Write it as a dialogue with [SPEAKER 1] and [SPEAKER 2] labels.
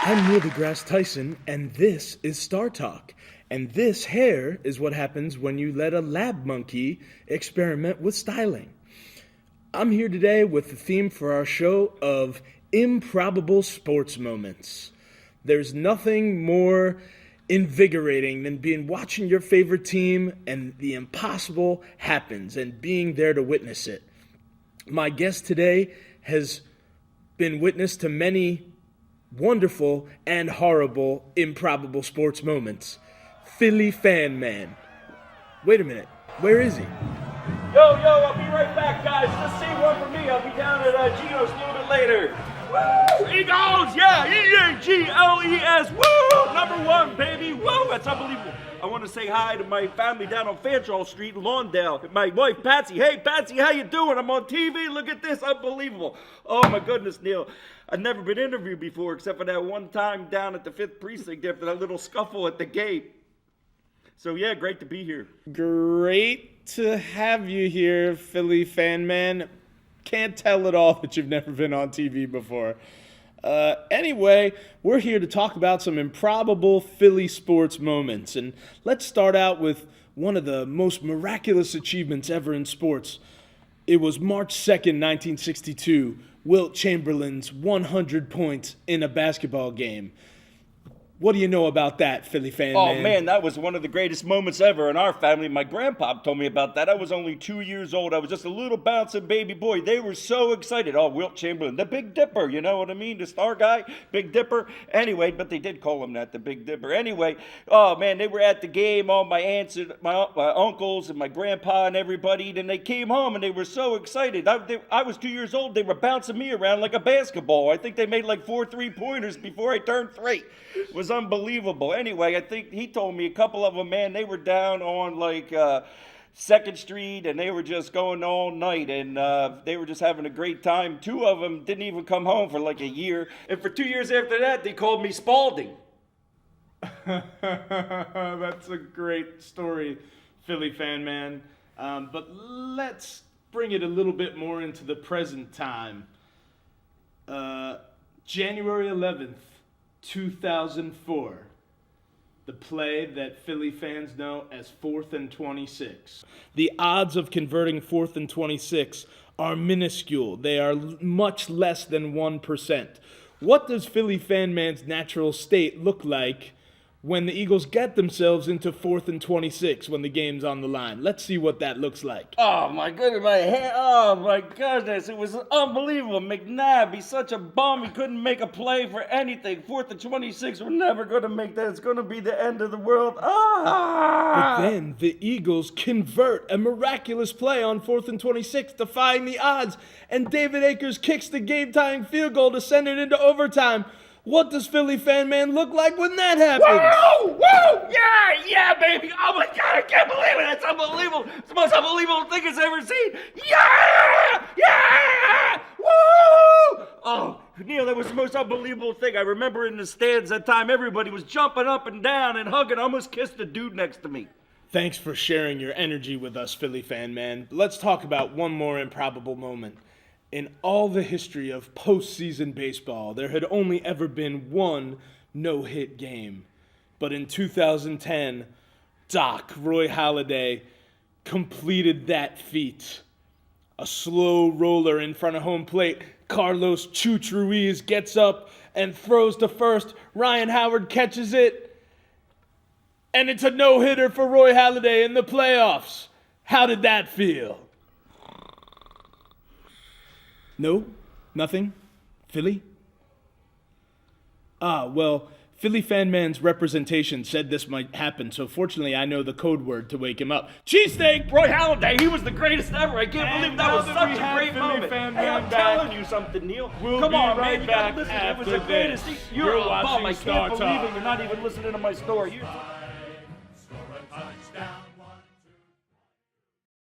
[SPEAKER 1] I'm Neil de Grasse Tyson, and this is Star Talk. And this hair is what happens when you let a lab monkey experiment with styling. I'm here today with the theme for our show of improbable sports moments. There's nothing more invigorating than watching your favorite team and the impossible happens and being there to witness it. My guest today has been witness to many wonderful and horrible improbable sports moments. Philly Fan Man. Wait a minute, where is he?
[SPEAKER 2] Yo, I'll be right back, guys. Just see one for me. I'll be down at Gino's a little bit later. Woo! Eagles! Yeah! E-A-G-L-E-S! Woo! Number one, baby! Woo! That's unbelievable. I want to say hi to my family down on Fantrell Street in Lawndale. My wife, Patsy. Hey, Patsy, how you doing? I'm on TV. Look at this. Unbelievable. Oh, my goodness, Neil. I've never been interviewed before except for that one time down at the 5th Precinct after that little scuffle at the gate. So, yeah, great to be here.
[SPEAKER 1] Great to have you here, Philly Fan Man. Can't tell at all that you've never been on TV before. Anyway, we're here to talk about some improbable Philly sports moments. And let's start out with one of the most miraculous achievements ever in sports. It was March 2nd, 1962, Wilt Chamberlain's 100 points in a basketball game. What do you know about that, Philly Fan Man?
[SPEAKER 2] Oh, man, that was one of the greatest moments ever in our family. My grandpa told me about that. I was only 2 years old. I was just a little bouncing baby boy. They were so excited. Oh, Wilt Chamberlain, the Big Dipper, you know what I mean? The star guy, Big Dipper. Anyway, but they did call him that, the Big Dipper. Anyway, oh, man, they were at the game, all my aunts and my uncles and my grandpa and everybody. Then they came home and they were so excited. I was 2 years old. They were bouncing me around like a basketball. I think they made like 4 3-pointers before I turned 3. It was unbelievable. Anyway, I think he told me a couple of them, man, they were down on like 2nd Street and they were just going all night and they were just having a great time. 2 of them didn't even come home for like a year. And for 2 years after that, they called me Spalding.
[SPEAKER 1] That's a great story, Philly Fan Man. But let's bring it a little bit more into the present time. January 11th. 2004, the play that Philly fans know as 4th and 26. The odds of converting 4th and 26 are minuscule. They are much less than 1%. What does Philly Fan Man's natural state look like when the Eagles get themselves into 4th and 26 when the game's on the line? Let's see what that looks like.
[SPEAKER 2] Oh, my goodness, my hair. Oh, my goodness. It was unbelievable. McNabb, he's such a bum. He couldn't make a play for anything. 4th and 26, we're never going to make that. It's going to be the end of the world.
[SPEAKER 1] But then the Eagles convert a miraculous play on 4th and 26, defying the odds, and David Akers kicks the game-tying field goal to send it into overtime. What does Philly Fan Man look like when that happens?
[SPEAKER 2] Woo! Woo! Yeah, baby! Oh my God, I can't believe it! That's unbelievable! It's the most unbelievable thing I've ever seen! Yeah! Woo! Oh, Neil, that was the most unbelievable thing. I remember in the stands that time, everybody was jumping up and down and hugging. I almost kissed the dude next to me.
[SPEAKER 1] Thanks for sharing your energy with us, Philly Fan Man. Let's talk about one more improbable moment. In all the history of postseason baseball, there had only ever been one no-hit game. But in 2010, Doc Roy Halladay completed that feat. A slow roller in front of home plate. Carlos Chooch Ruiz gets up and throws to first. Ryan Howard catches it. And it's a no-hitter for Roy Halladay in the playoffs. How did that feel? No? Nothing? Philly? Well, Philly Fan Man's representation said this might happen, so fortunately I know the code word to wake him up. Cheesesteak!
[SPEAKER 2] Roy Halladay, he was the greatest ever. I can't believe that was such a great moment. Hey, I'm telling you something, Neil. Come on, man, you gotta listen. It was the greatest. You're watching. I can't believe it. You're not even listening to my story.